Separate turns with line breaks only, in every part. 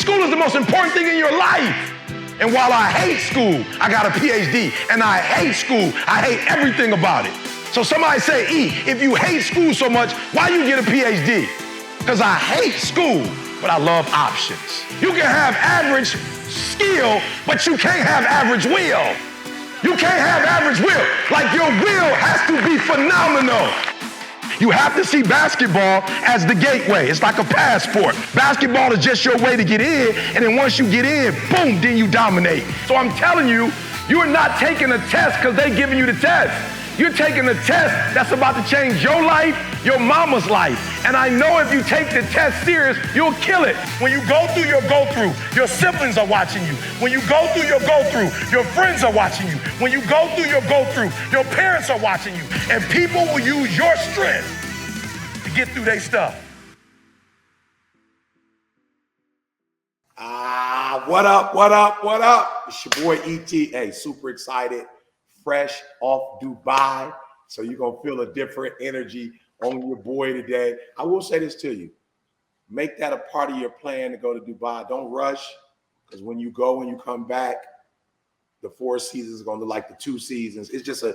School is the most important thing in your life. And while I hate school, I got a PhD. And I hate school. I hate everything about it. So somebody say, E, if you hate school so much, why you get a PhD? Because I hate school, but I love options. You can have average skill, but you can't have average will. You can't have average will. Like your will has to be phenomenal. You have to see basketball as the gateway. It's like a passport. Basketball is just your way to get in, and then once you get in, boom, then you dominate. So I'm telling you, you're not taking a test because they're giving you the test. You're taking a test that's about to change your life, your mama's life. And I know if you take the test serious, you'll kill it. When you go through your go-through, your siblings are watching you. When you go through your go-through, your friends are watching you. When you go through your go-through, your parents are watching you. And people will use your strength to get through their stuff.
What up, what up, what up? It's your boy E.T. Hey, super excited. Fresh off Dubai, so you're gonna feel a different energy on your boy today. I will say this to you: make that a part of your plan to go to Dubai. Don't rush, because when you go and you come back, the 4 seasons are gonna look like the 2 seasons. It's just a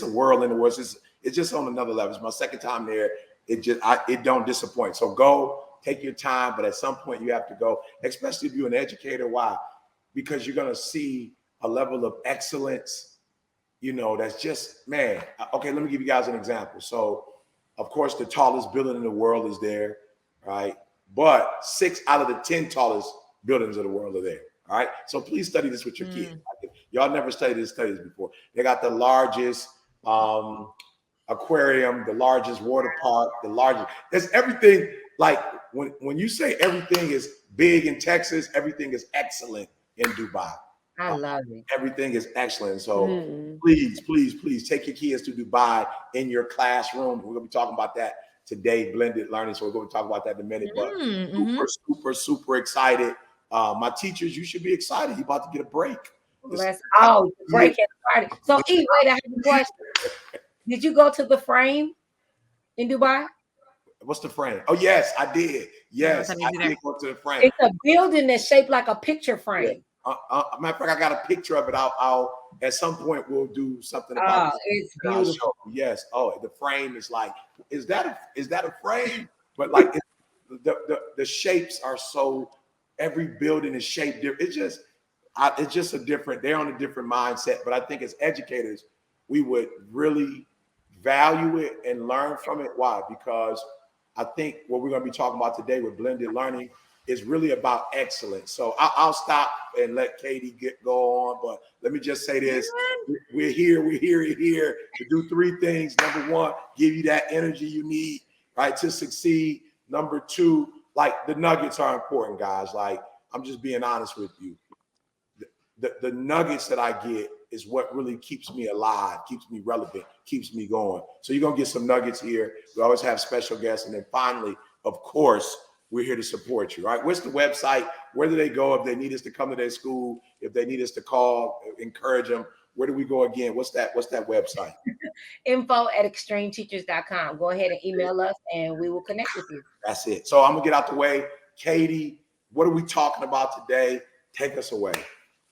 world in the world. It's just on another level. It's my second time there. It don't disappoint. So go, take your time, but at some point you have to go, especially if you're an educator. Why? Because you're gonna see a level of excellence. You know, that's just, man. Okay, let me give you guys an example. So, of course, the tallest building in the world is there, right? But 6 out of the 10 tallest buildings of the world are there, all right? So please study this with your kids. Y'all never studied this before. They got the largest aquarium, the largest water park, the largest. There's everything. Like when you say everything is big in Texas, everything is excellent in Dubai.
I love it.
Everything is excellent. So please, please, please take your kids to Dubai in your classroom. We're gonna be talking about that today, blended learning. So we're gonna talk about that in a minute. But super excited. My teachers, you should be excited. You're about to get a break.
Break has started. So wait, I have a question. Did you go to the Frame in Dubai?
What's the Frame? Oh, yes, I did. Yes, I did go to the Frame.
It's a building that's shaped like a picture frame.
Yeah. Matter of fact, I got a picture of it. I'll at some point we'll do something about it.
It's beautiful.
Yes. Oh, the frame is like, is that a frame? But like the shapes are so, every building is shaped different. It's just a different, they're on a different mindset. But I think as educators, we would really value it and learn from it. Why? Because I think what we're going to be talking about today with blended learning is really about excellence. So I'll stop and let Katie go on, but let me just say this. We're here to do 3 things. Number 1, give you that energy you need, right, to succeed. Number 2, like the nuggets are important, guys. Like, I'm just being honest with you. The nuggets that I get is what really keeps me alive, keeps me relevant, keeps me going. So you're gonna get some nuggets here. We always have special guests. And then finally, of course, we're here to support you, right? What's the website? Where do they go if they need us to come to their school? If they need us to call, encourage them, where do we go again? What's that website?
info@extremeteachers.com. Go ahead and email us and we will connect with you.
That's it. So I'm gonna get out the way. Katie, what are we talking about today? Take us away.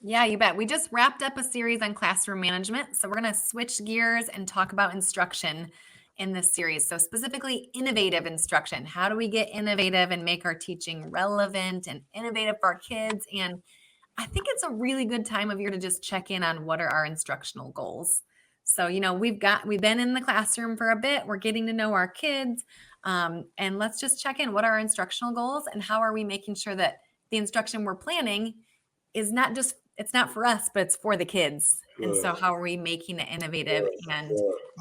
Yeah, you bet. We just wrapped up a series on classroom management. So we're going to switch gears and talk about instruction in this series. So specifically innovative instruction. How do we get innovative and make our teaching relevant and innovative for our kids? And I think it's a really good time of year to just check in on what are our instructional goals. So, you know, we've been in the classroom for a bit. We're getting to know our kids. And let's just check in. What are our instructional goals and how are we making sure that the instruction we're planning is not just, it's not for us, but it's for the kids. Good. And so how are we making it innovative and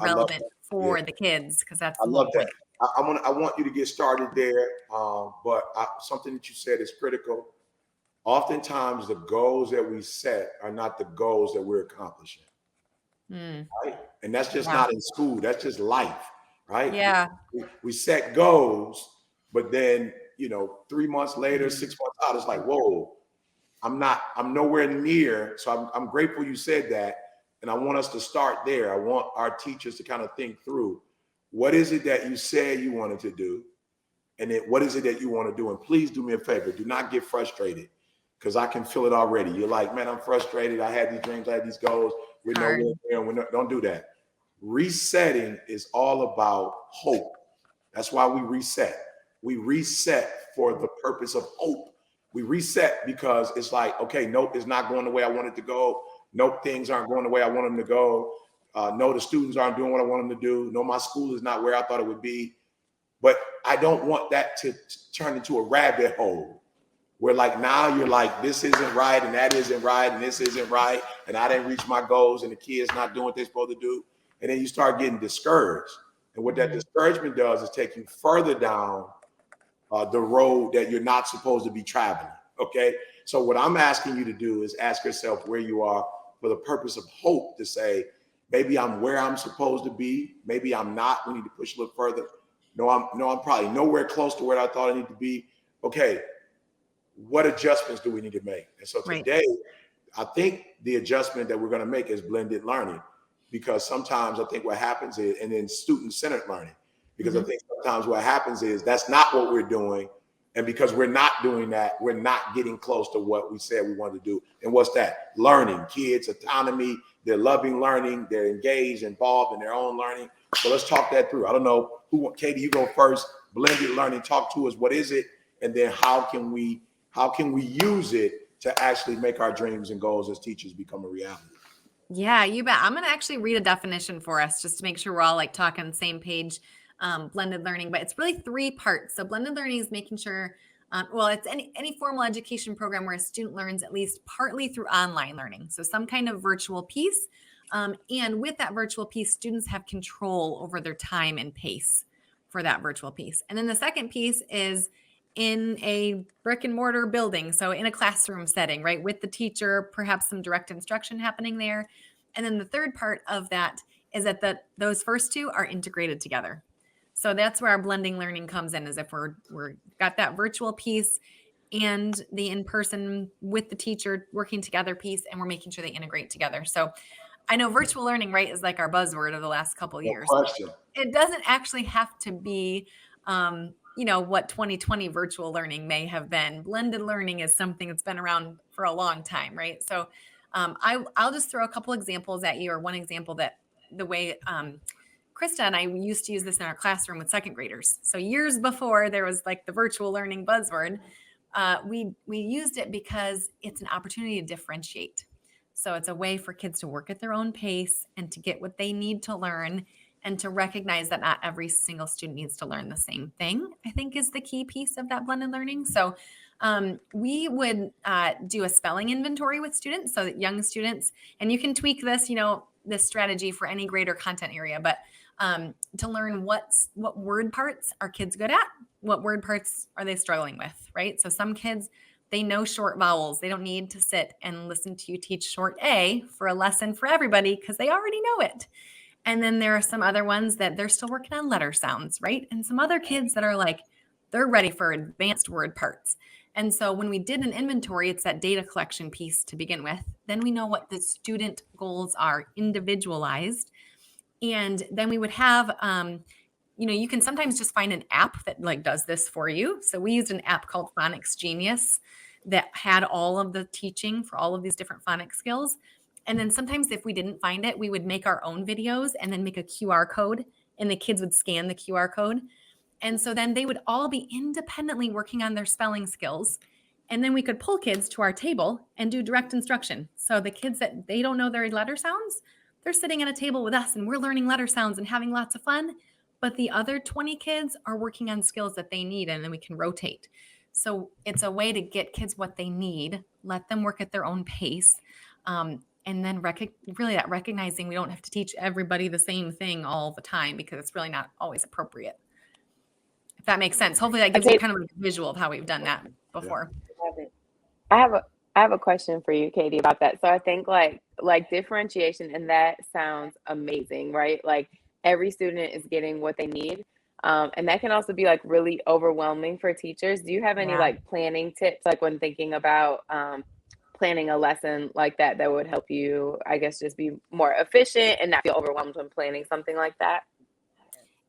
relevant for the kids? Because that's
I love that. I want you to get started there. But something that you said is critical. Oftentimes the goals that we set are not the goals that we're accomplishing. Right? And that's just not in school. That's just life, right?
Yeah.
We set goals, but then, 3 months later, 6 months out, it's like, whoa, I'm nowhere near. So I'm grateful you said that. And I want us to start there. I want our teachers to kind of think through, what is it that you said you wanted to do? And then what is it that you want to do? And please do me a favor. Do not get frustrated because I can feel it already. You're like, man, I'm frustrated. I had these dreams, I had these goals. We're nowhere near. Don't do that. Resetting is all about hope. That's why we reset. We reset for the purpose of hope. We reset because it's like, okay, nope, it's not going the way I want it to go. Nope, things aren't going the way I want them to go. No, the students aren't doing what I want them to do. No, my school is not where I thought it would be. But I don't want that to turn into a rabbit hole where like now you're like, this isn't right and that isn't right and this isn't right and I didn't reach my goals and the kids not doing what they're supposed to do. And then you start getting discouraged. And what that discouragement does is take you further down the road that you're not supposed to be traveling, okay? So what I'm asking you to do is ask yourself where you are for the purpose of hope, to say, maybe I'm where I'm supposed to be. Maybe I'm not. We need to push a little further. No, I'm probably nowhere close to where I thought I need to be. Okay, what adjustments do we need to make? And so today, I think the adjustment that we're going to make is blended learning, because sometimes I think what happens is, and then student-centered learning, because I think sometimes what happens is that's not what we're doing. And because we're not doing that, we're not getting close to what we said we wanted to do. And what's that? Learning, kids, autonomy, they're loving learning, they're engaged, involved in their own learning. So let's talk that through. I don't know Katie, you go first. Blended learning, talk to us. What is it? And then how can we use it to actually make our dreams and goals as teachers become a reality?
Yeah, you bet. I'm going to actually read a definition for us just to make sure we're all like talking the same page. Blended learning, but it's really 3 parts. So blended learning is making sure, it's any formal education program where a student learns at least partly through online learning. So some kind of virtual piece. And with that virtual piece, students have control over their time and pace for that virtual piece. And then the second piece is in a brick and mortar building. So in a classroom setting, right? With the teacher, perhaps some direct instruction happening there. And then the third part of that is that those first 2 are integrated together. So that's where our blending learning comes in, is if we're got that virtual piece and the in-person with the teacher working together piece, and we're making sure they integrate together. So I know virtual learning, right, is like our buzzword of the last couple of years.
Question.
It doesn't actually have to be, what 2020 virtual learning may have been. Blended learning is something that's been around for a long time, right? So I'll just throw a couple examples at you, or one example that the way Krista and I used to use this in our classroom with second graders. So years before there was like the virtual learning buzzword, we used it because it's an opportunity to differentiate. So it's a way for kids to work at their own pace and to get what they need to learn, and to recognize that not every single student needs to learn the same thing, I think is the key piece of that blended learning. So we would do a spelling inventory with students, so that young students, and you can tweak this, this strategy for any grade or content area, but to learn what word parts are kids good at, what word parts are they struggling with, right? So some kids, they know short vowels. They don't need to sit and listen to you teach short A for a lesson for everybody because they already know it. And then there are some other ones that they're still working on letter sounds, right? And some other kids that are like, they're ready for advanced word parts. And so when we did an inventory, it's that data collection piece to begin with. Then we know what the student goals are, individualized. And then we would have, you can sometimes just find an app that like does this for you. So we used an app called Phonics Genius that had all of the teaching for all of these different phonics skills. And then sometimes if we didn't find it, we would make our own videos and then make a QR code, and the kids would scan the QR code. And so then they would all be independently working on their spelling skills. And then we could pull kids to our table and do direct instruction. So the kids that they don't know their letter sounds, they're sitting at a table with us and we're learning letter sounds and having lots of fun. But the other 20 kids are working on skills that they need, and then we can rotate. So it's a way to get kids what they need, let them work at their own pace. And then really that recognizing we don't have to teach everybody the same thing all the time, because it's really not always appropriate. If that makes sense. Hopefully that gives you kind of a visual of how we've done that before.
I have a question for you, Katie, about that. So I think like differentiation, and that sounds amazing, right? Like every student is getting what they need. And that can also be like really overwhelming for teachers. Do you have any like planning tips, like when thinking about planning a lesson like that would help you, I guess, just be more efficient and not feel overwhelmed when planning something like that?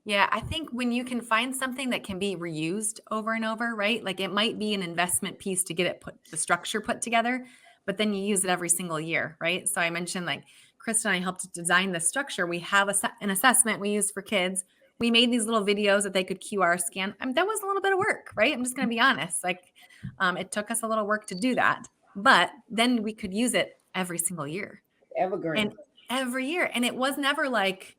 Yeah, I think when you can find something that can be reused over and over, right? Like it might be an investment piece to get it the structure put together, but then you use it every single year, right? So I mentioned like Krista and I helped design the structure. We have an assessment we use for kids. We made these little videos that they could QR scan. I mean, that was a little bit of work, right? I'm just going to be honest. Like it took us a little work to do that, but then we could use it every single year.
Evergreen.
And every year. And it was never like,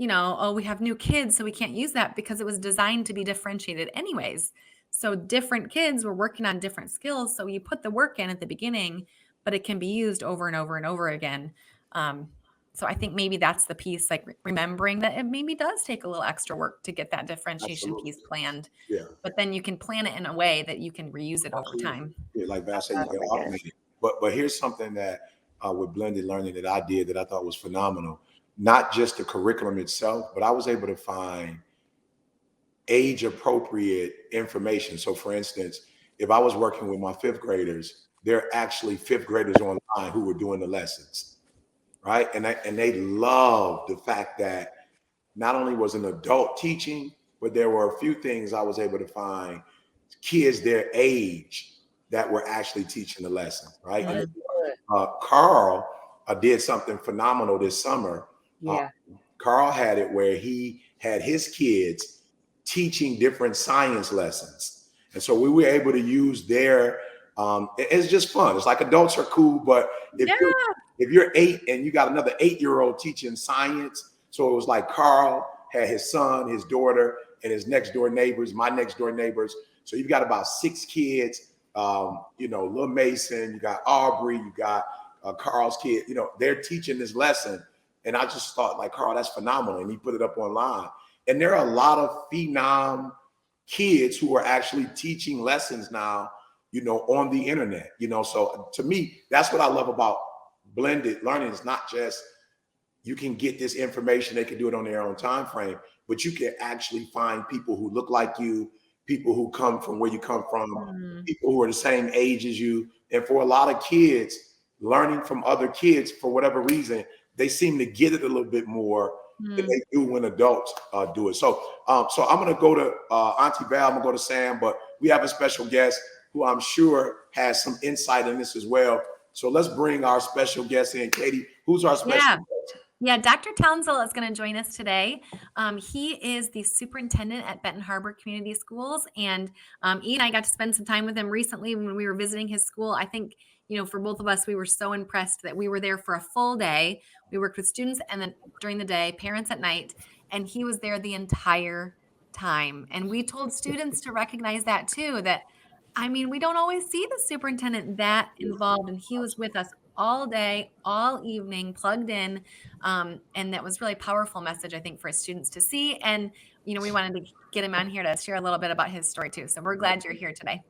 oh, we have new kids, so we can't use that, because it was designed to be differentiated anyways. So different kids were working on different skills. So you put the work in at the beginning, but it can be used over and over and over again. So I think maybe that's the piece, like remembering that it maybe does take a little extra work to get that differentiation
Absolutely.
piece planned.
Yeah.
But then you can plan it in a way that you can reuse it over time.
Yeah, like Val said, you can automate it. But here's something that with blended learning that I did that I thought was phenomenal. Not just the curriculum itself, but I was able to find age appropriate information. So for instance, if I was working with my fifth graders, there are actually fifth graders online who were doing the lessons, right? And they loved the fact that not only was an adult teaching, but there were a few things I was able to find kids their age that were actually teaching the lesson, right? And, Carl did something phenomenal this summer.
Yeah.
Carl had it where he had his kids teaching different science lessons. And so we were able to use their, it's just fun. It's like adults are cool, but if you're 8 and you got another 8-year-old teaching science, so it was like Carl had his son, his daughter, and his next door neighbors, my next door neighbors. So you've got about 6 kids, Lil Mason, you got Aubrey, you got Carl's kid, they're teaching this lesson. And I just thought, like, Carl, that's phenomenal. And he put it up online. And there are a lot of phenom kids who are actually teaching lessons now, on the internet, So to me, that's what I love about blended learning. It's not just you can get this information, they can do it on their own time frame, but you can actually find people who look like you, people who come from where you come from, people who are the same age as you. And for a lot of kids, learning from other kids, for whatever reason, they seem to get it a little bit more than they do when adults do it. So I'm going to go to Auntie Val, I'm going to go to Sam, but we have a special guest who I'm sure has some insight in this as well. So let's bring our special guest in. Katie, who's our special guest?
Yeah, Dr. Townsville is going to join us today. He is the superintendent at Benton Harbor Community Schools. And E and I got to spend some time with him recently when we were visiting his school. I think, for both of us, we were so impressed that we were there for a full day. We worked with students and then during the day, parents at night, and he was there the entire time. And we told students to recognize that too, we don't always see the superintendent that involved, and he was with us all day, all evening, plugged in. And that was really powerful message, I think, for students to see. And, we wanted to get him on here to share a little bit about his story too. So we're glad you're here today.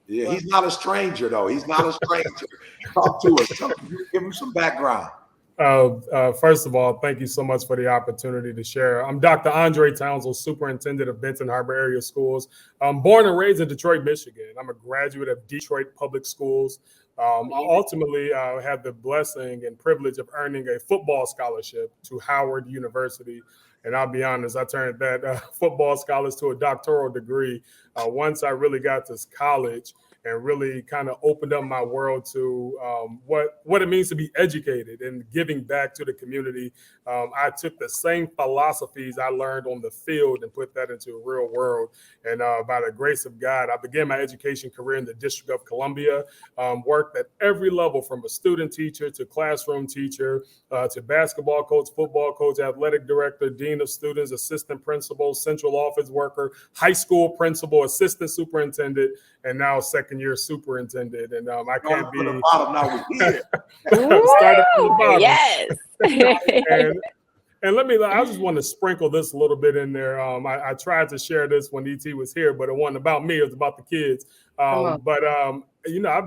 Yeah, he's not a stranger though. He's not a stranger. Talk to us. Give him some background.
First of all, thank you so much for the opportunity to share. I'm Dr. Andre Townsville, superintendent of Benton Harbor area schools. I'm born and raised in Detroit, Michigan. I'm a graduate of Detroit Public Schools. I ultimately had the blessing and privilege of earning a football scholarship to Howard University. And I'll be honest, I turned that football scholarship to a doctoral degree once I really got to college and really kind of opened up my world to what it means to be educated and giving back to the community. I took the same philosophies I learned on the field and put that into the real world. And by the grace of God, I began my education career in the District of Columbia, worked at every level from a student teacher to classroom teacher to basketball coach, football coach, athletic director, dean of students, assistant principal, central office worker, high school principal, assistant superintendent, and now second-year superintendent. And I can't be
from the bottom, now we're here.
Started from the bottom.
Yes.
And I just want to sprinkle this a little bit in there. I tried to share this when ET was here, but it wasn't about me, it was about the kids. I've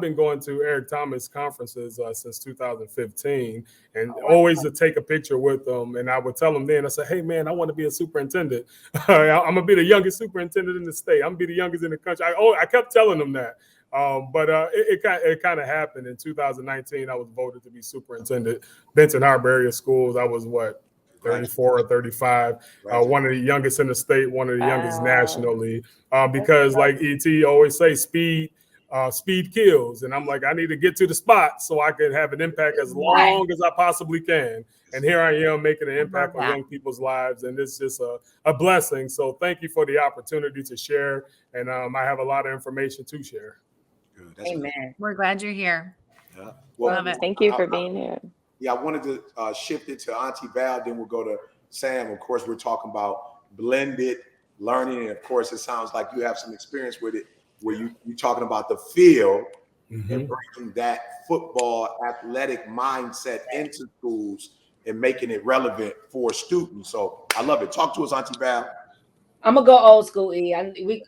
been going to Eric Thomas conferences since 2015 and always to take a picture with them. And I would tell them then, I said, hey, man, I want to be a superintendent. I'm going to be the youngest superintendent in the state. I'm going to be the youngest in the country. I kept telling them that. But it kind of happened in 2019. I was voted to be superintendent, Benton Harbor area schools. I was 34 or 35. One of the youngest in the state, one of the youngest nationally. Because like ET always say, speed kills. And I'm like, I need to get to the spot so I can have an impact as long as I possibly can. And here I am making an impact on young people's lives. And it's just a blessing. So thank you for the opportunity to share. And I have a lot of information to share.
Good.
Amen.
We're glad you're here.
Yeah. Well,
Love it.
Thank you for being here.
Yeah, I wanted to shift it to Auntie Val, then we'll go to Sam. Of course, we're talking about blended learning. And of course, it sounds like you have some experience with it, where you're talking about the field and bringing that football athletic mindset into schools and making it relevant for students. So I love it. Talk to us, Auntie Val.
I'm gonna go old school,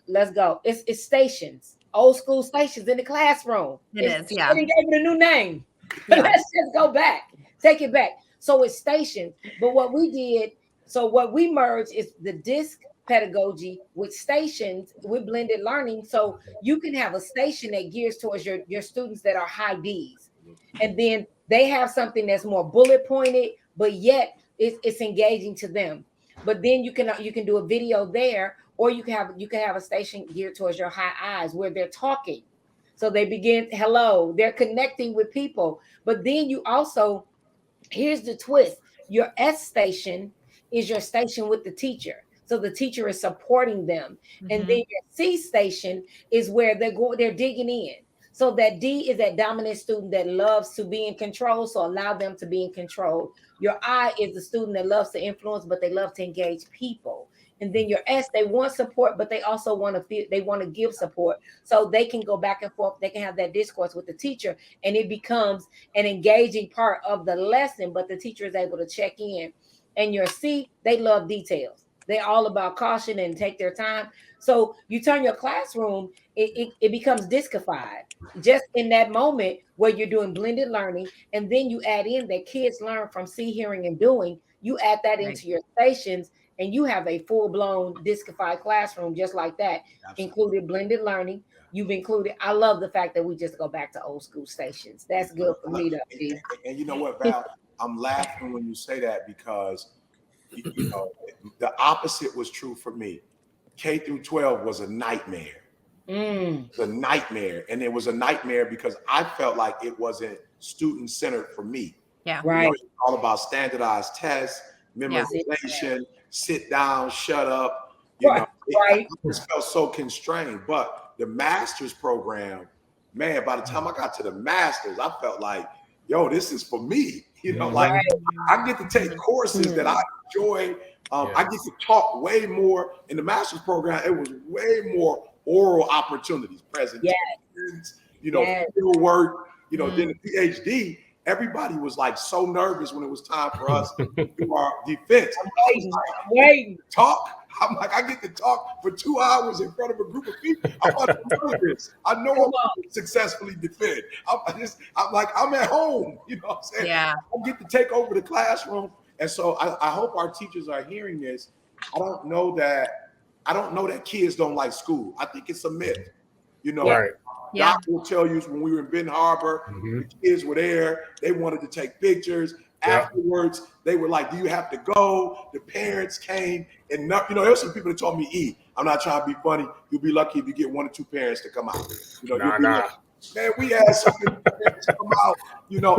let's go. It's stations, old school stations in the classroom.
It is, yeah.
They gave it a new name.
Yeah.
Let's just go back, take it back. So it's stations. But what we merged is the disc pedagogy with stations with blended learning. So you can have a station that gears towards your students that are high Ds, and then they have something that's more bullet pointed, but yet it's engaging to them. But then you can do a video there, or you can have a station geared towards your high Is where they're talking. So they begin, hello, they're connecting with people. But then you also, here's the twist. Your S station is your station with the teacher. So the teacher is supporting them. And then your C station is where they're digging in. So that D is that dominant student that loves to be in control. So allow them to be in control. Your I is the student that loves to influence, but they love to engage people. And then your S, they want support, but they also want to give support. So they can go back and forth. They can have that discourse with the teacher, and it becomes an engaging part of the lesson, but the teacher is able to check in. And your C, they love details. They're all about caution and take their time. So you turn your classroom, it becomes discified just in that moment where you're doing blended learning. And then you add in that kids learn from see, hearing, and doing. You add that into your stations, and you have a full-blown discified classroom just like that. Absolutely. Included blended learning. You've included, I love the fact that we just go back to old school stations. That's good for me to see.
And you know what, Val, I'm laughing when you say that, because you know, the opposite was true for me. K through 12 was a nightmare. The nightmare. And it was a nightmare because I felt like it wasn't student-centered for me.
Yeah.
Right.
You know, it's all about standardized tests, memorization, sit down, shut up. You know, I just felt so constrained. But the master's program, man, by the time I got to the master's, I felt like, yo, this is for me. You know, like I get to take courses that I enjoy. I get to talk way more in the master's program. It was way more oral opportunities, presentations, you know, field work, you know, then the PhD, everybody was like so nervous when it was time for us to do our defense. I'm like, I get to talk for 2 hours in front of a group of people. I'm nervous. I know I'm going to successfully defend. I'm like, I'm at home. You know what I'm saying?
Yeah.
I get to take over the classroom. And so I hope our teachers are hearing this. I don't know that kids don't like school. I think it's a myth. You know, Doc will tell you when we were in Benton Harbor, the kids were there. They wanted to take pictures. Afterwards, they were like, do you have to go? The parents came, and you know, there were some people that told me, I'm not trying to be funny. You'll be lucky if you get 1 or 2 parents to come out. You know, like, man, we had so many parents come out, you know,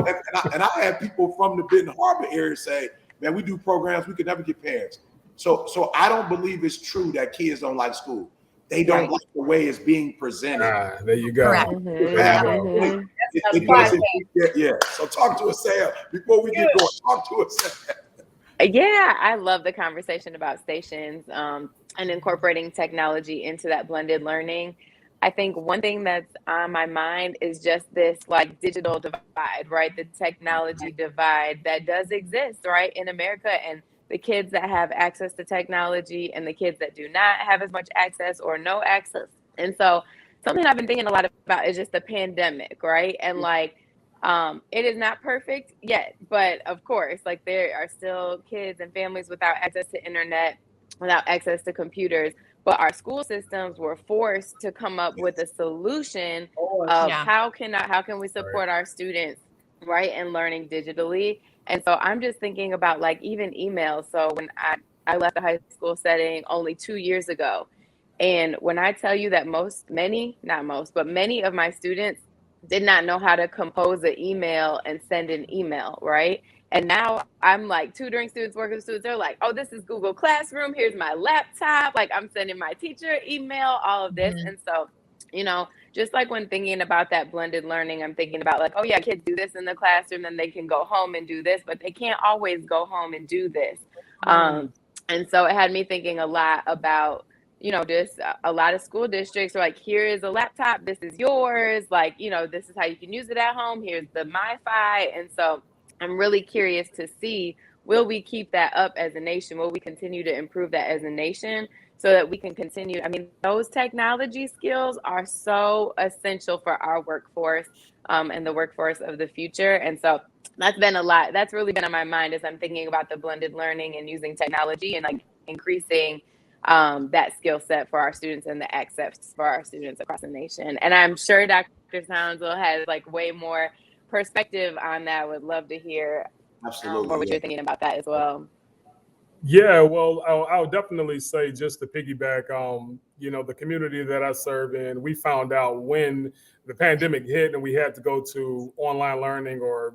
and I had people from the Benton Harbor area say, man, we do programs, we could never get parents. So I don't believe it's true that kids don't like school. They don't like the way it's being presented.
There you go.
Correct.
So talk to us, Sam, before we get going. Talk to us, Sam.
Yeah, I love the conversation about stations and incorporating technology into that blended learning. I think one thing that's on my mind is just this like digital divide, right? The technology divide that does exist, right, in America, and the kids that have access to technology and the kids that do not have as much access or no access. And so something I've been thinking a lot about is just the pandemic, right? And like, it is not perfect yet, but of course, like there are still kids and families without access to internet, without access to computers. But our school systems were forced to come up with a solution of how can we support our students, right, and learning digitally. And so I'm just thinking about like even emails. So when I left the high school setting only 2 years ago, and when I tell you that many of my students did not know how to compose an email and send an email, right? And now I'm like tutoring students, working with students. They're like, oh, this is Google Classroom. Here's my laptop. Like I'm sending my teacher email, all of this. And so, just like when thinking about that blended learning, I'm thinking about like, oh yeah, kids do this in the classroom, then they can go home and do this, but they can't always go home and do this. And so it had me thinking a lot about, just a lot of school districts are like, here is a laptop, this is yours, like, this is how you can use it at home, here's the MiFi. And so I'm really curious to see, will we keep that up as a nation? Will we continue to improve that as a nation so that we can continue? I mean, those technology skills are so essential for our workforce and the workforce of the future. And so that's been a lot. That's really been on my mind as I'm thinking about the blended learning and using technology and like increasing that skill set for our students and the access for our students across the nation. And I'm sure Dr. Townsville has like way more perspective on that. Would love to hear what you're thinking about that as well.
Yeah, well, I'll definitely say, just to piggyback, the community that I serve in, we found out when the pandemic hit and we had to go to online learning or,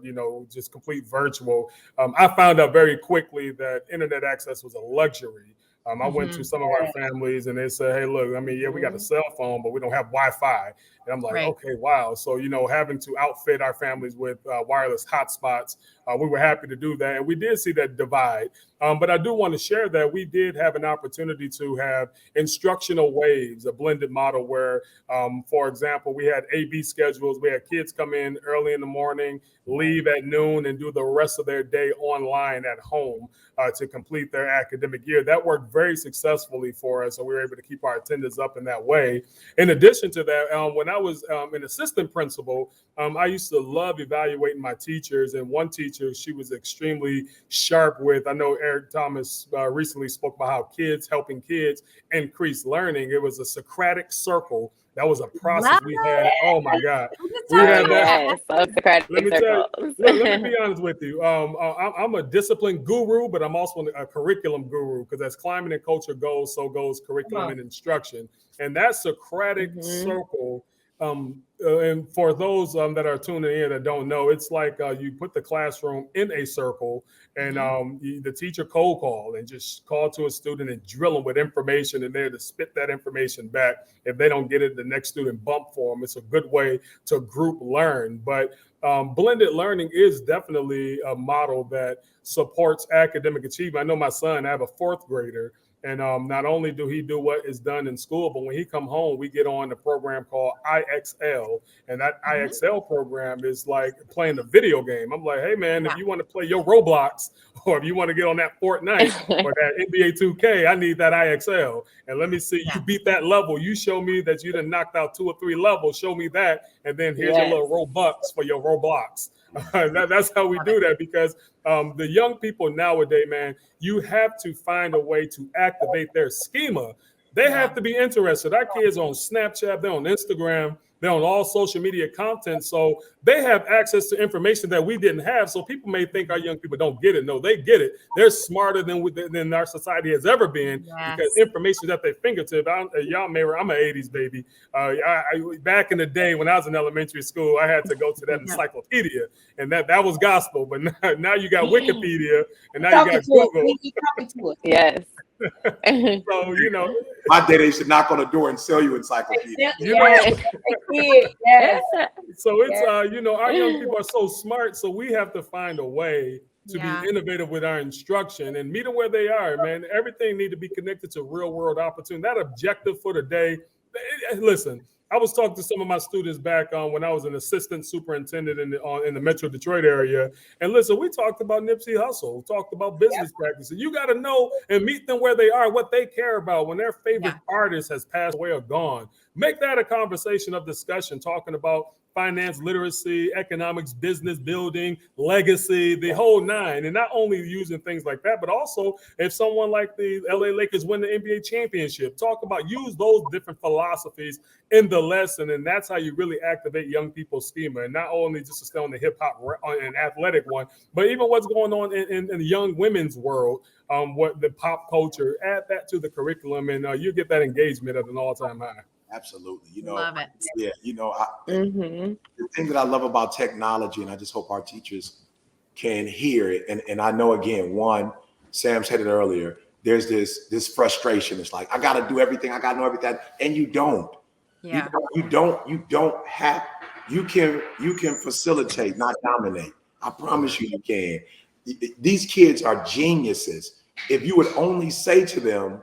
just complete virtual. I found out very quickly that internet access was a luxury. I went to some of our families and they said, hey, look, I mean, yeah, we got a cell phone, but we don't have Wi-Fi. And I'm like, okay, wow. So, having to outfit our families with wireless hotspots, we were happy to do that. And we did see that divide. But I do want to share that we did have an opportunity to have instructional waves, a blended model where, for example, we had A/B schedules. We had kids come in early in the morning, leave at noon, and do the rest of their day online at home to complete their academic year. That worked very successfully for us, so we were able to keep our attendance up in that way. In addition to that, when I was an assistant principal, I used to love evaluating my teachers. And one teacher, she was extremely sharp with, I know Eric Thomas recently spoke about how helping kids increase learning. It was a Socratic circle. That was a process we had. Oh my God. We had that.
Socratic circle.
Let me be honest with you. I'm a discipline guru, but I'm also a curriculum guru, because as climate and culture goes, so goes curriculum and instruction. And that Socratic circle, and for those that are tuning in that don't know, it's like you put the classroom in a circle and the teacher cold call and just call to a student and drill them with information, and they're to spit that information back. If they don't get it, the next student bump for them. It's a good way to group learn. But blended learning is definitely a model that supports academic achievement. I know my son, I have a fourth grader, and not only do he do what is done in school, but when he come home, we get on the program called IXL. And that IXL program is like playing a video game. I'm like, hey, man, if you want to play your Roblox, or if you want to get on that Fortnite or that NBA 2K, I need that IXL. And let me see, you beat that level. You show me that you done knocked out 2 or 3 levels. Show me that. And then here's your little Robux for your Roblox. That's how we do that, because the young people nowadays, man, you have to find a way to activate their schema. They have to be interested. Our kids on Snapchat, they're on Instagram, they're on all social media content. So they have access to information that we didn't have. So people may think our young people don't get it. No, they get it. They're smarter than our society has ever been, because information is at their fingertips. Y'all may, I'm an 80s baby. Back in the day when I was in elementary school, I had to go to that encyclopedia, and that was gospel. But now you got Wikipedia, and now you got Google.
Yes.
So,
my day they used to knock on the door and sell you encyclopedia.
So it's our young people are so smart, so we have to find a way to be innovative with our instruction and meet them where they are, man. Everything need to be connected to real world opportunity. That objective for the day. Listen, I was talking to some of my students back when I was an assistant superintendent in the Metro Detroit area. And listen, we talked about Nipsey Hussle, we talked about business practices. You got to know and meet them where they are, what they care about when their favorite artist has passed away or gone. Make that a conversation of discussion, talking about finance literacy, economics, business building, legacy, the whole nine. And not only using things like that, but also if someone like the LA Lakers win the NBA championship, talk about use those different philosophies in the lesson. And that's how you really activate young people's schema. And not only just to stay on the hip hop and athletic one, but even what's going on in the young women's world, what the pop culture, add that to the curriculum, and you get that engagement at an all-time high.
Absolutely.
Love it.
Yeah, the thing that I love about technology, and I just hope our teachers can hear it. And I know, again, one, Sam said it earlier, there's this frustration. It's like, I got to do everything. I got to know everything. And you don't.
Yeah.
You don't have, you can facilitate, not dominate. I promise you can. These kids are geniuses. If you would only say to them,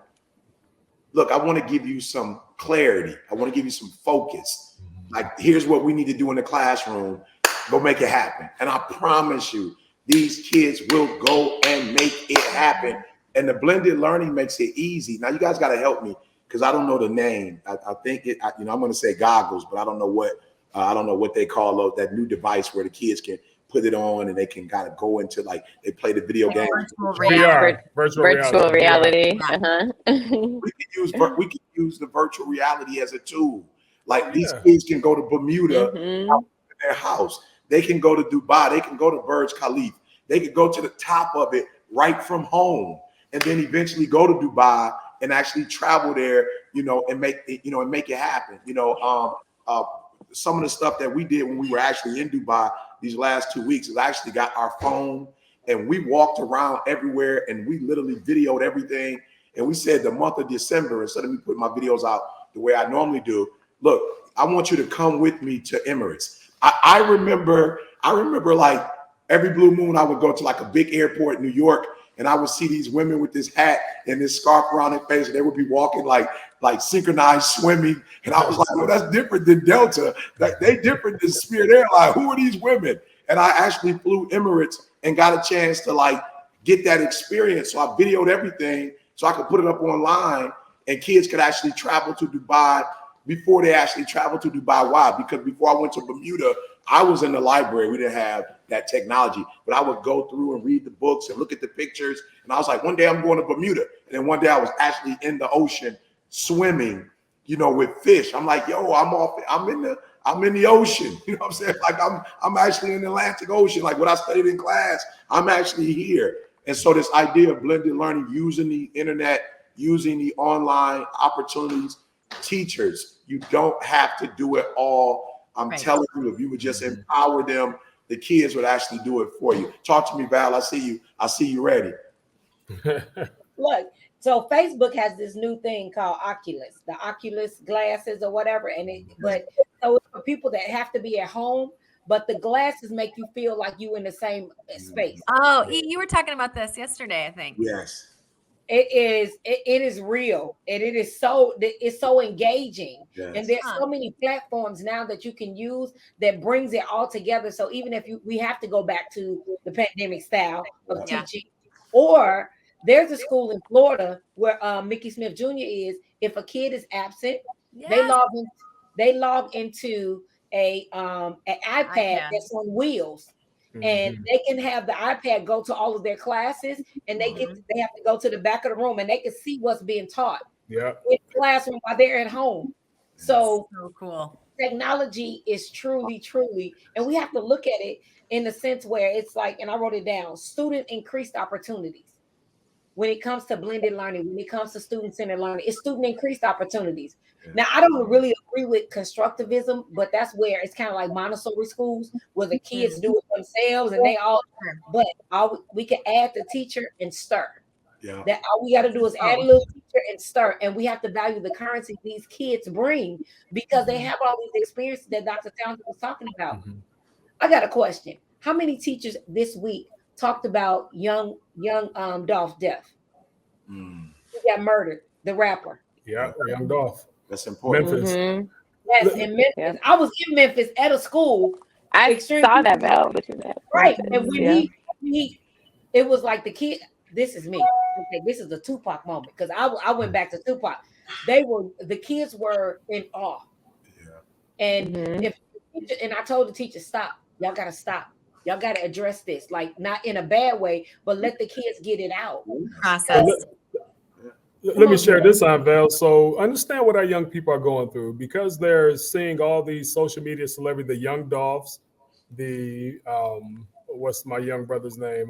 look, I want to give you some clarity. I want to give you some focus. Like, here's what we need to do in the classroom. Go make it happen. And I promise you, these kids will go and make it happen. And the blended learning makes it easy. Now, you guys got to help me because I don't know the name. I think I'm going to say goggles, but I don't know what they call that new device where the kids can put it on and they can kind of go into, like, they play the video game.
Virtual reality.
We can use the virtual reality as a tool. Like, these kids can go to Bermuda in their house. They can go to Dubai. They can go to Burj Khalifa. They can go to the top of it right from home, and then eventually go to Dubai and actually travel there, and make it happen. Some of the stuff that we did when we were actually in Dubai these last 2 weeks is actually got our phone and we walked around everywhere and we literally videoed everything. And we said the month of December, instead of me putting my videos out the way I normally do, look, I want you to come with me to Emirates. I remember like every blue moon, I would go to like a big airport in New York and I would see these women with this hat and this scarf around their face, and they would be walking like synchronized swimming. And I was like, oh, that's different than Delta. They different than Spirit Airlines. Who are these women? And I actually flew Emirates and got a chance to like get that experience. So I videoed everything so I could put it up online and kids could actually travel to Dubai before they actually travel to Dubai. Why? Because before I went to Bermuda, I was in the library. We didn't have that technology, but I would go through and read the books and look at the pictures. And I was like, one day I'm going to Bermuda. And then one day I was actually in the ocean swimming, with fish. I'm like, yo, I'm in the ocean. You know what I'm saying? Like I'm actually in the Atlantic Ocean. Like what I studied in class, I'm actually here. And so this idea of blended learning, using the internet, using the online opportunities, teachers, you don't have to do it all. I'm telling you, if you would just empower them, the kids would actually do it for you. Talk to me, Val. I see you ready.
Look, so Facebook has this new thing called Oculus, the Oculus glasses or whatever. But so it's for people that have to be at home, but the glasses make you feel like you in the same space.
Oh, you were talking about this yesterday, I think.
Yes.
It is real, and it's so engaging. Yes. And there's so many platforms now that you can use that brings it all together. So even if we have to go back to the pandemic style of teaching, or there's a school in Florida where Mickey Smith Jr. is. If a kid is absent, they log into an iPad that's on wheel. And they can have the iPad go to all of their classes, and they have to go to the back of the room and they can see what's being taught in the classroom while they're at home. So
cool.
Technology is truly, and we have to look at it in the sense where it's like, and I wrote it down, student increased opportunities. When it comes to blended learning, when it comes to student-centered learning, it's student increased opportunities. Now, I don't really agree with constructivism, but that's where it's kind of like Montessori schools where the kids do it themselves and we can add the teacher and stir. Yeah. That all we got to do is add a little teacher and stir, and we have to value the currency these kids bring because they have all these experiences that Dr. Townsend was talking about. I got a question. How many teachers this week talked about young Dolph Deaf? He got murdered, the rapper.
Yeah, young Dolph.
That's important.
Memphis.
Yes, in Memphis. Yeah. I was in Memphis at a school.
I saw that, Val.
Right. And when he it was like the kid, this is me. Okay, this is the Tupac moment because I went back to Tupac. The kids were in awe. Yeah. And if And I told the teacher, stop. Y'all got to stop. Y'all got to address this, like not in a bad way, but let the kids get it out.
Process.
Let me share this on Val. So understand what our young people are going through because they're seeing all these social media celebrities, the young Dolphs, the what's my young brother's name?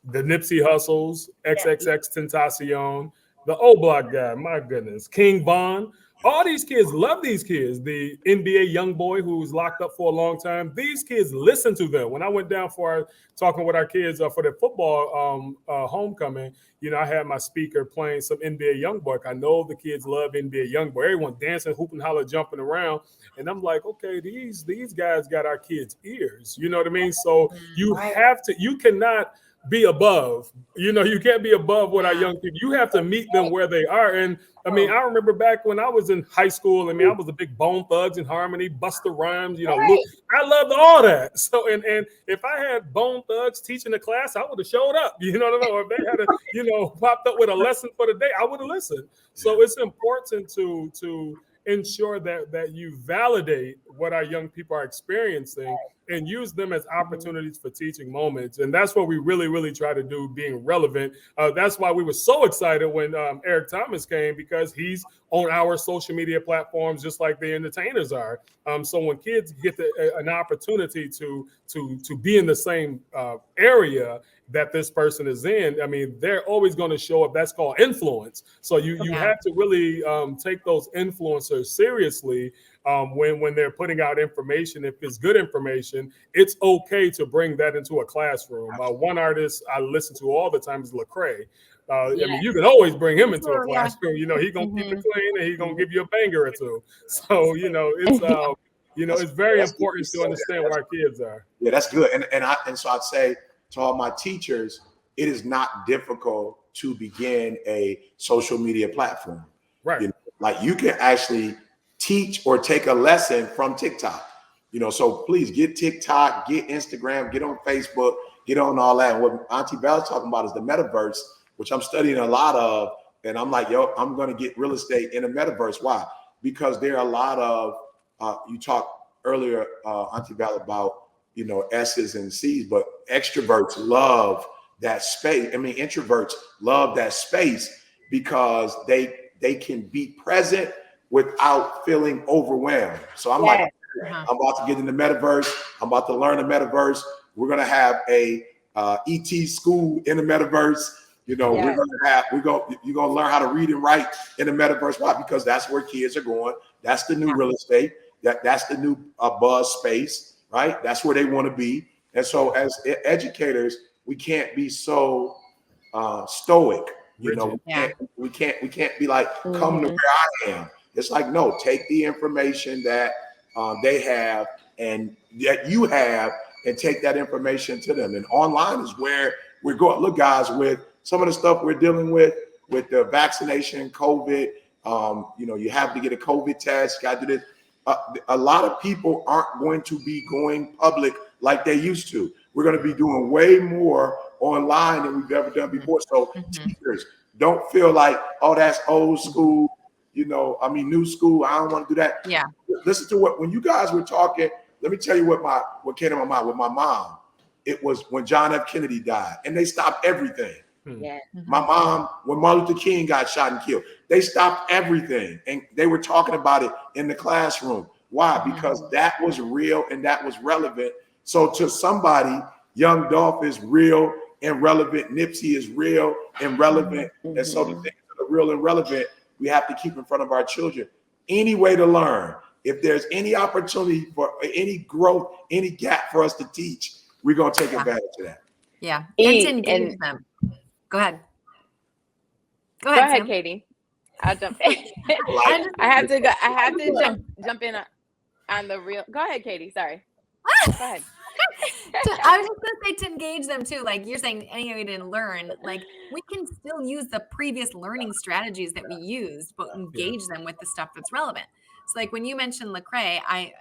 The Nipsey Hustles, XXX Tentacion, the O Block guy, my goodness, King Von. All these kids love these kids. The NBA young boy who's locked up for a long time. These kids listen to them. When I went down for talking with our kids for their football homecoming, you know, I had my speaker playing some NBA YoungBoy. I know the kids love NBA YoungBoy. Everyone dancing, hooping, holler, jumping around. And I'm like, okay, these guys got our kids' ears. You know what I mean? So you have to, you cannot be above. You know, you can't be above what our young people. You have to meet them where they are. And I mean, I remember back when I was in high school. I mean, I was a big Bone Thugs and Harmony, Busta Rhymes. You know, I loved all that. So, and if I had Bone Thugs teaching a class, I would have showed up. You know what I mean? If they had a, you know, popped up with a lesson for the day, I would have listened. So it's important to ensure that you validate what our young people are experiencing and use them as opportunities for teaching moments. And that's what we really, really try to do, being relevant. That's why we were so excited when Eric Thomas came, because he's on our social media platforms, just like the entertainers are. So when kids get an opportunity to be in the same area that this person is in, I mean, they're always going to show up. That's called influence. So you have to really take those influencers seriously when they're putting out information. If it's good information, it's okay to bring that into a classroom. One artist I listen to all the time is Lecrae. I mean, you can always bring him into a classroom. You know, he's gonna keep it clean and he's gonna give you a banger or two. So you know, it's you know, it's very important to understand where our kids are.
Yeah, that's good. And so I'd say to all my teachers, it is not difficult to begin a social media platform.
Right.
You know, like you can actually teach or take a lesson from TikTok. You know, so please get TikTok, get Instagram, get on Facebook, get on all that. And what Auntie Val's talking about is the metaverse, which I'm studying a lot of. And I'm like, yo, I'm going to get real estate in the metaverse. Why? Because there are a lot of, you talked earlier, Auntie Val, about, you know, S's and C's, but extroverts love that space. I mean, introverts love that space because they can be present without feeling overwhelmed. So I'm like, I'm about to get in the metaverse. I'm about to learn the metaverse. We're going to have a ET school in the metaverse. You know, you're going to learn how to read and write in the metaverse. Why? Because that's where kids are going. That's the new real estate. That's the new buzz space, right? That's where they want to be. And so as educators, we can't be so stoic. You know, we can't be like, come to where I am. It's like, no, take the information that they have and that you have and take that information to them. And online is where we're going. Look, guys, with some of the stuff we're dealing with the vaccination, COVID, you know, you have to get a COVID test, got to do this. A lot of people aren't going to be going public like they used to. We're going to be doing way more online than we've ever done before. So teachers, don't feel like, oh, that's old school, you know, I mean, new school. I don't want to do that.
Yeah.
Listen to when you guys were talking, let me tell you what came to my mind with my mom. It was when John F. Kennedy died and they stopped everything.
Yeah.
My mom, when Martin Luther King got shot and killed, they stopped everything. And they were talking about it in the classroom. Why? Because that was real and that was relevant. So to somebody, Young Dolph is real and relevant. Nipsey is real and relevant. And so the things that are real and relevant, we have to keep in front of our children. Any way to learn. If there's any opportunity for any growth, any gap for us to teach, we're going to take advantage of that.
Yeah. And to engage them. Go ahead.
Go ahead,
Sam.
Katie. I'll jump in. I have to jump in on the real. Go ahead, Katie. Sorry. Go ahead.
I was just going to say to engage them too. Like you're saying, any way to learn, like we can still use the previous learning strategies that we used, but engage them with the stuff that's relevant. So like when you mentioned Lecrae, I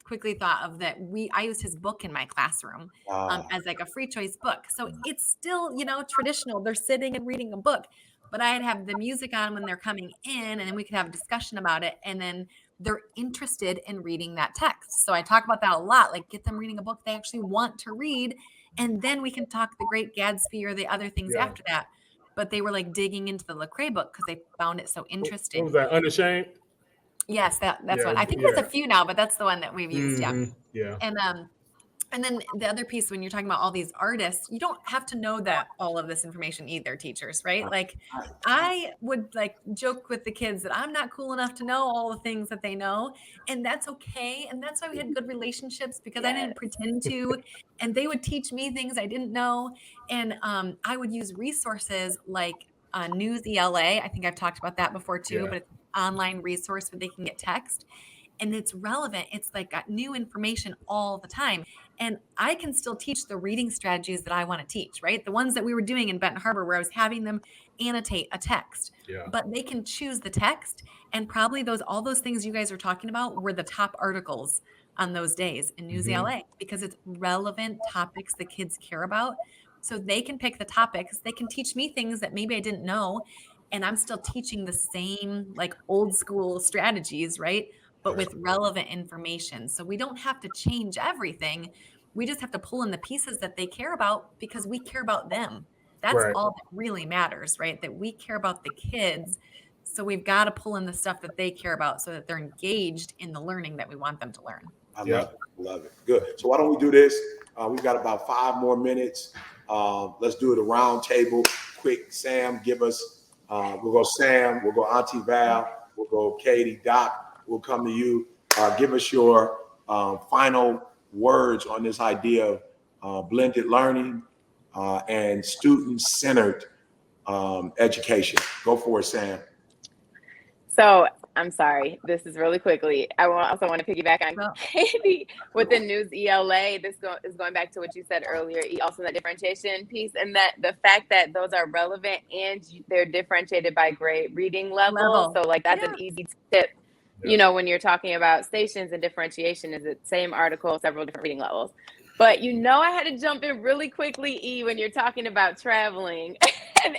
quickly thought of that. I used his book in my classroom as like a free choice book. So it's still, you know, traditional. They're sitting and reading a book, but I'd have the music on when they're coming in and then we could have a discussion about it. And then they're interested in reading that text. So I talk about that a lot, like get them reading a book they actually want to read. And then we can talk The Great Gatsby or the other things after that. But they were like digging into the Lecrae book because they found it so interesting.
What was that? Unashamed?
Yes, that's one. I think there's a few now, but that's the one that we've used.
Yeah.
And then the other piece, when you're talking about all these artists, you don't have to know that all of this information either, teachers, right? Like I would like joke with the kids that I'm not cool enough to know all the things that they know. And that's okay. And that's why we had good relationships, because I didn't pretend to, and they would teach me things I didn't know. And I would use resources like News ELA. I think I've talked about that before too, but it's an online resource where they can get text. And it's relevant. It's like got new information all the time. And I can still teach the reading strategies that I want to teach, right? The ones that we were doing in Benton Harbor, where I was having them annotate a text, but they can choose the text. And probably all those things you guys are talking about were the top articles on those days in News ELA, because it's relevant topics the kids care about. So they can pick the topics. They can teach me things that maybe I didn't know. And I'm still teaching the same like old school strategies, right? But with relevant information. So we don't have to change everything. We just have to pull in the pieces that they care about, because we care about them. That's all that really matters, right? That we care about the kids. So we've got to pull in the stuff that they care about so that they're engaged in the learning that we want them to learn.
I love it. Good. So why don't we do this? We've got about 5 more minutes. Let's do it a round table. Quick, Sam, give us, we'll go Sam, we'll go Auntie Val, we'll go Katie, Doc. We'll come to you. Give us your final words on this idea of blended learning and student-centered education. Go for it, Sam.
So I'm sorry, this is really quickly. I also want to piggyback on Katie with the News ELA. This is going back to what you said earlier, also that differentiation piece, and that the fact that those are relevant and they're differentiated by grade reading level. So like that's an easy tip. You know, when you're talking about stations and differentiation, is the same article, several different reading levels. But you know, I had to jump in really quickly, E, when you're talking about traveling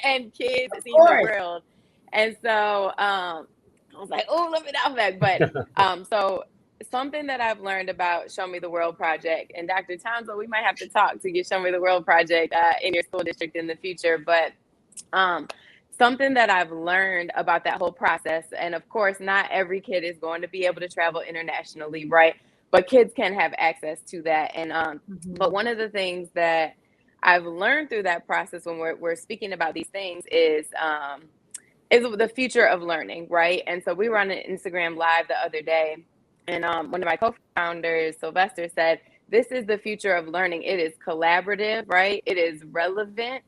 and kids seeing the world. And so I was like, oh, let me not back. But so something that I've learned about Show Me the World Project, and Dr. Townsend, we might have to talk to get Show Me the World Project in your school district in the future. But something that I've learned about that whole process, and of course, not every kid is going to be able to travel internationally, right? But kids can have access to that. And but one of the things that I've learned through that process when we're speaking about these things is the future of learning, right? And so we were on an Instagram Live the other day, and one of my co-founders, Sylvester, said, "This is the future of learning. It is collaborative, right? It is relevant."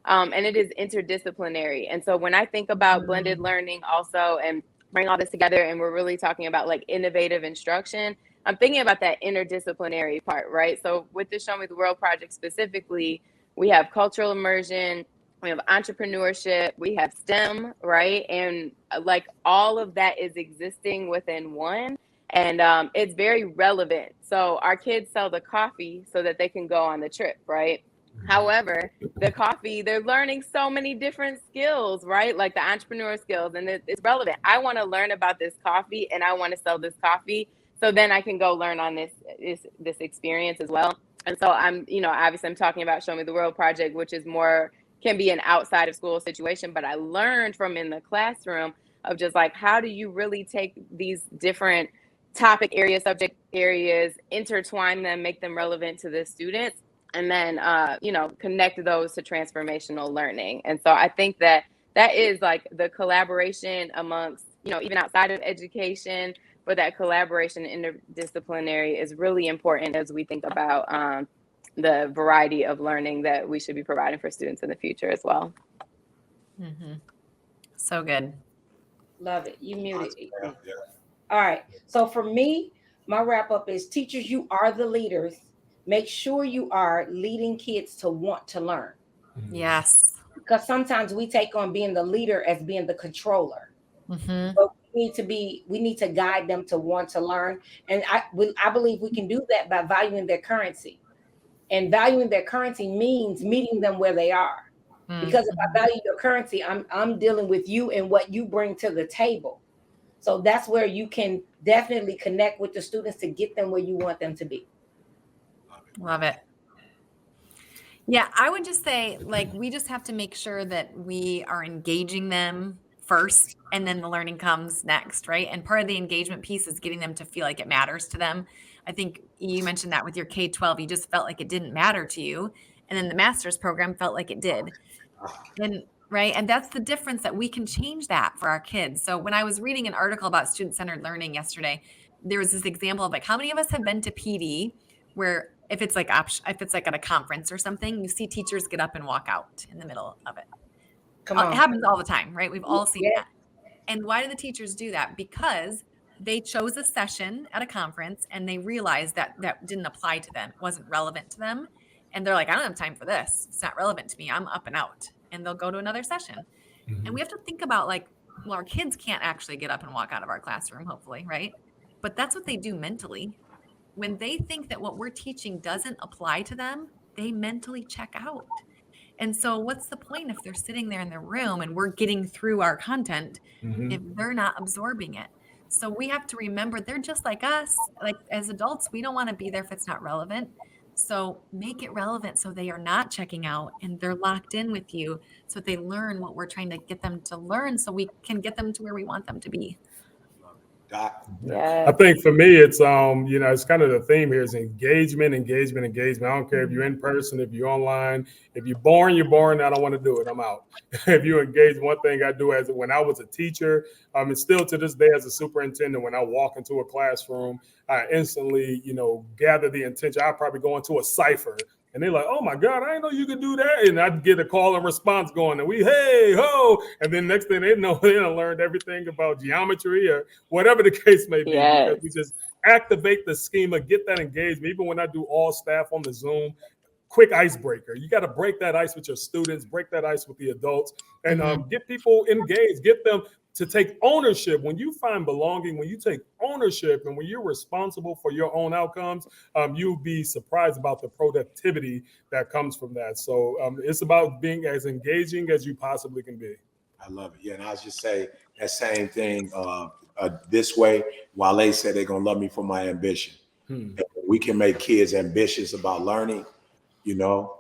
And it is interdisciplinary. And so when I think about blended learning also and bring all this together, and we're really talking about like innovative instruction, I'm thinking about that interdisciplinary part, right? So with the Show Me the World Project specifically, we have cultural immersion, we have entrepreneurship, we have STEM, right? And like all of that is existing within one. And it's very relevant. So our kids sell the coffee so that they can go on the trip, right? However, the coffee, they're learning so many different skills, right? Like the entrepreneur skills, and it's relevant. I want to learn about this coffee and I want to sell this coffee. So then I can go learn on this experience as well. And so I'm, obviously I'm talking about Show Me the World Project, which is can be an outside of school situation, but I learned from in the classroom of just like, how do you really take these different topic areas, subject areas, intertwine them, make them relevant to the students, and then, connect those to transformational learning. And so I think that is like the collaboration amongst, even outside of education, but that collaboration interdisciplinary is really important as we think about the variety of learning that we should be providing for students in the future as well.
Mm-hmm. So good.
Love it. You muted. Yeah. All right. So for me, my wrap up is teachers, you are the leaders. Make sure you are leading kids to want to learn.
Yes.
Because sometimes we take on being the leader as being the controller.
Mm-hmm.
But we need to guide them to want to learn. And I believe we can do that by valuing their currency. And valuing their currency means meeting them where they are. Mm-hmm. Because if I value your currency, I'm dealing with you and what you bring to the table. So that's where you can definitely connect with the students to get them where you want them to be.
Love it. Yeah, I would just say, like, we just have to make sure that we are engaging them first, and then the learning comes next, right? And part of the engagement piece is getting them to feel like it matters to them. I think you mentioned that with your K-12, you just felt like it didn't matter to you, and then the master's program felt like it did. And right, and that's the difference, that we can change that for our kids. So when I was reading an article about student-centered learning yesterday, there was this example of, like, how many of us have been to PD where if it's like at a conference or something, you see teachers get up and walk out in the middle of it. It happens all the time, right? We've all seen that. And why do the teachers do that? Because they chose a session at a conference and they realized that that didn't apply to them. It wasn't relevant to them. And they're like, I don't have time for this. It's not relevant to me. I'm up and out. And they'll go to another session.
Mm-hmm.
And we have to think about, like, well, our kids can't actually get up and walk out of our classroom, hopefully, right? But that's what they do mentally. When they think that what we're teaching doesn't apply to them, they mentally check out. And so what's the point if they're sitting there in their room and we're getting through our content if they're not absorbing it? So we have to remember they're just like us. Like, as adults, we don't want to be there if it's not relevant. So make it relevant so they are not checking out and they're locked in with you, so they learn what we're trying to get them to learn, so we can get them to where we want them to be.
Yeah.
I think for me, it's it's kind of the theme here is engagement. I don't care if you're in person, if you're online, if you're boring, you're boring. I don't want to do it. I'm out. If you engage, one thing I do when I was a teacher, and still to this day as a superintendent, when I walk into a classroom, I instantly, gather the attention. I probably go into a cipher. And they're like, oh, my God, I didn't know you could do that. And I'd get a call and response going, and we, hey, ho. And then next thing they know, they done learned everything about geometry or whatever the case may be.
Yes.
Because we just activate the schema, get that engagement. Even when I do all staff on the Zoom, quick icebreaker. You got to break that ice with your students, break that ice with the adults, and get people engaged, get them to take ownership. When you find belonging, when you take ownership, and when you're responsible for your own outcomes, you'll be surprised about the productivity that comes from that. So it's about being as engaging as you possibly can be.
I love it. Yeah, and I was just say that same thing this way. Wale said they're going to love me for my ambition. We can make kids ambitious about learning,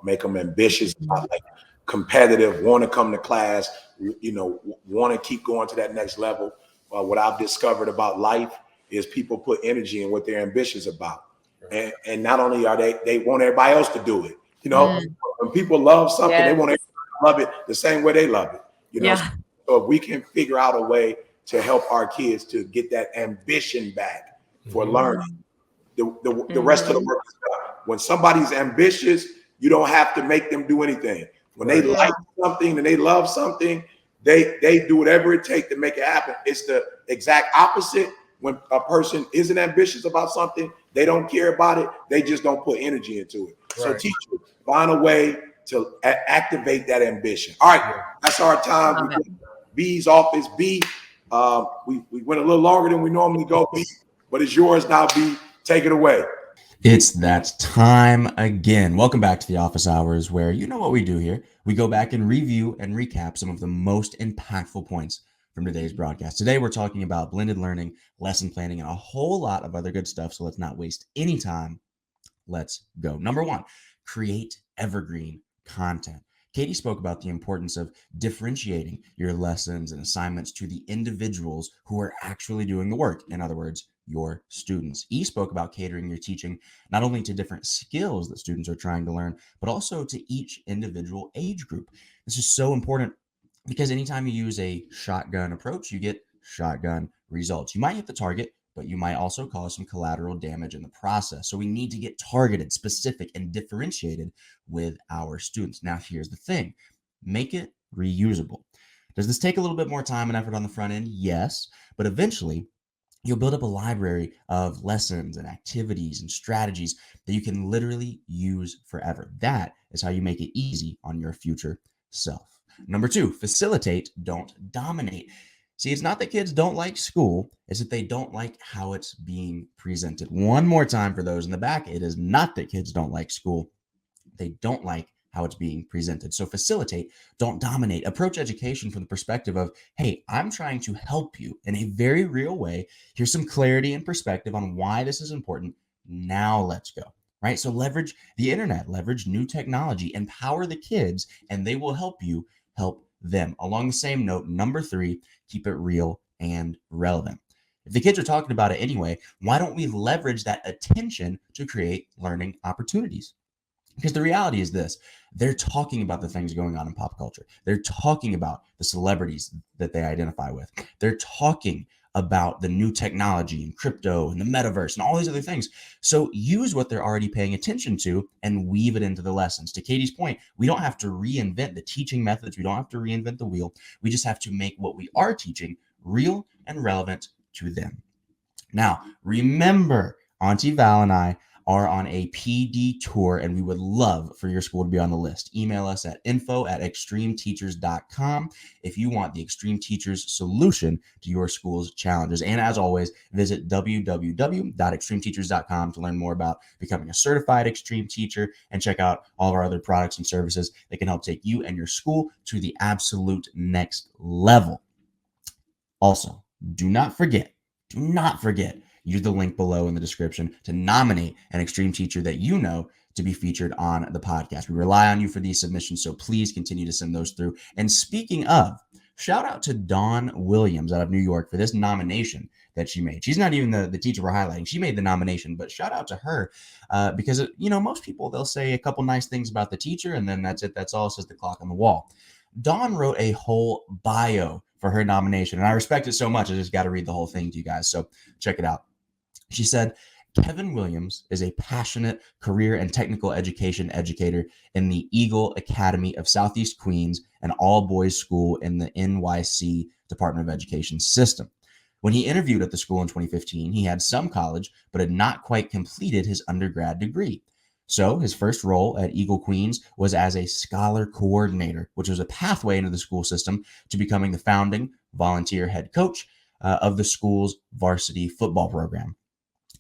make them ambitious about, like, competitive, want to come to class, want to keep going to that next level. What I've discovered about life is people put energy in what they're ambitious about. And not only are they want everybody else to do it. When people love something, they want everybody to love it the same way they love it. So if we can figure out a way to help our kids to get that ambition back for learning, the rest of the work is done. When somebody's ambitious, you don't have to make them do anything. When they like something and they love something, they do whatever it takes to make it happen. It's the exact opposite. When a person isn't ambitious about something, they don't care about it. They just don't put energy into it. So teachers, find a way to activate that ambition. All right, that's our time. B's office. B, we went a little longer than we normally go, B, but it's yours now, B. Take it away.
It's that time again. Welcome back to the office hours, where you know what we do here. We go back and review and recap some of the most impactful points from today's broadcast. Today, we're talking about blended learning, lesson planning, and a whole lot of other good stuff. So let's not waste any time. Let's go. Number one, create evergreen content. Katie spoke about the importance of differentiating your lessons and assignments to the individuals who are actually doing the work. In other words, your students. E spoke about catering your teaching not only to different skills that students are trying to learn, but also to each individual age group. This is so important because anytime you use a shotgun approach, you get shotgun results. You might hit the target, but you might also cause some collateral damage in the process. So we need to get targeted, specific, and differentiated with our students. Now, here's the thing. Make it reusable. Does this take a little bit more time and effort on the front end? Yes, but eventually you'll build up a library of lessons and activities and strategies that you can literally use forever. That is how you make it easy on your future self. Number two, facilitate, don't dominate. See, it's not that kids don't like school, it's that they don't like how it's being presented. One more time for those in the back, it is not that kids don't like school. They don't like how how it's being presented. So facilitate, don't dominate. Approach education from the perspective of, hey, I'm trying to help you in a very real way. Here's some clarity and perspective on why this is important. Now let's go. Right? So leverage the internet, leverage new technology, empower the kids, and they will help you help them. Along the same note, number 3, keep it real and relevant. If the kids are talking about it anyway, why don't we leverage that attention to create learning opportunities? Because the reality is this, they're talking about the things going on in pop culture. They're talking about the celebrities that they identify with. They're talking about the new technology and crypto and the metaverse and all these other things. So use what they're already paying attention to and weave it into the lessons. To Katie's point, we don't have to reinvent the teaching methods. We don't have to reinvent the wheel. We just have to make what we are teaching real and relevant to them. Now, remember, Auntie Val and I are on a PD tour, and we would love for your school to be on the list. Email us at info@extremeteachers.com if you want the Extreme Teachers solution to your school's challenges. And as always, visit www.extremeteachers.com to learn more about becoming a certified Extreme Teacher and check out all of our other products and services that can help take you and your school to the absolute next level. Also, do not forget, use the link below in the description to nominate an Extreme Teacher that you know to be featured on the podcast. We rely on you for these submissions, so please continue to send those through. And speaking of, shout out to Dawn Williams out of New York for this nomination that she made. She's not even the teacher we're highlighting. She made the nomination, but shout out to her because, most people, they'll say a couple nice things about the teacher, and then that's it. That's all, says the clock on the wall. Dawn wrote a whole bio for her nomination, and I respect it so much. I just got to read the whole thing to you guys, so check it out. She said, Kevin Williams is a passionate career and technical education educator in the Eagle Academy of Southeast Queens, an all-boys school in the NYC Department of Education system. When he interviewed at the school in 2015, he had some college, but had not quite completed his undergrad degree. So his first role at Eagle Queens was as a scholar coordinator, which was a pathway into the school system to becoming the founding volunteer head coach of the school's varsity football program.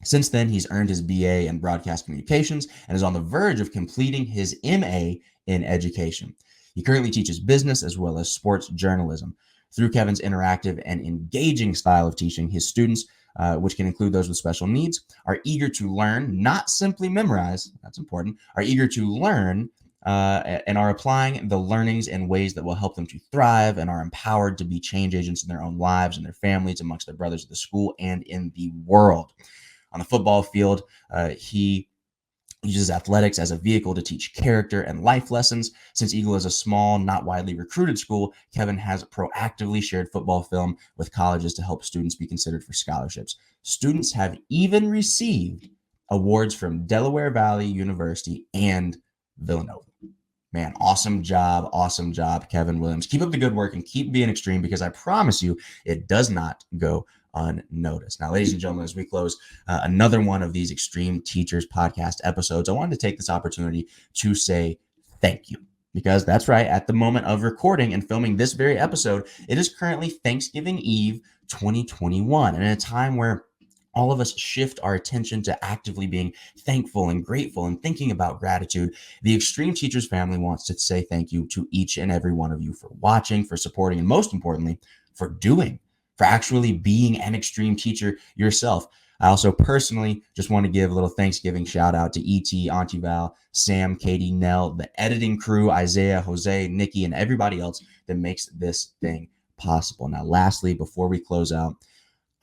Since then, he's earned his BA in broadcast communications and is on the verge of completing his MA in education. He currently teaches business as well as sports journalism. Through Kevin's interactive and engaging style of teaching, his students, which can include those with special needs, are eager to learn, not simply memorize, that's important, are eager to learn and are applying the learnings in ways that will help them to thrive and are empowered to be change agents in their own lives and their families, amongst their brothers at the school and in the world. On the football field, he uses athletics as a vehicle to teach character and life lessons. Since Eagle is a small, not widely recruited school, Kevin has proactively shared football film with colleges to help students be considered for scholarships. Students have even received awards from Delaware Valley University and Villanova. Man, awesome job, Kevin Williams. Keep up the good work and keep being extreme, because I promise you it does not go unnoticed. Now, ladies and gentlemen, as we close another one of these Extreme Teachers podcast episodes, I wanted to take this opportunity to say thank you, because that's right, at the moment of recording and filming this very episode, it is currently Thanksgiving Eve 2021, and in a time where all of us shift our attention to actively being thankful and grateful and thinking about gratitude, the Extreme Teachers family wants to say thank you to each and every one of you for watching, for supporting, and most importantly, for actually being an Extreme Teacher yourself. I also personally just want to give a little Thanksgiving shout out to E.T., Auntie Val, Sam, Katie, Nell, the editing crew, Isaiah, Jose, Nikki, and everybody else that makes this thing possible. Now, lastly, before we close out,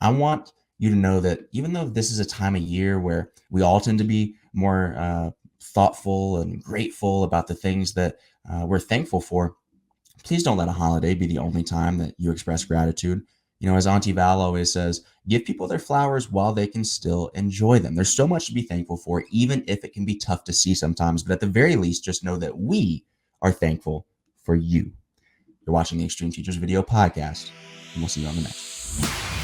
I want you to know that even though this is a time of year where we all tend to be more thoughtful and grateful about the things that we're thankful for, please don't let a holiday be the only time that you express gratitude. As Auntie Val always says, give people their flowers while they can still enjoy them. There's so much to be thankful for, even if it can be tough to see sometimes. But at the very least, just know that we are thankful for you. You're watching the Extreme Teachers Video Podcast, and we'll see you on the next.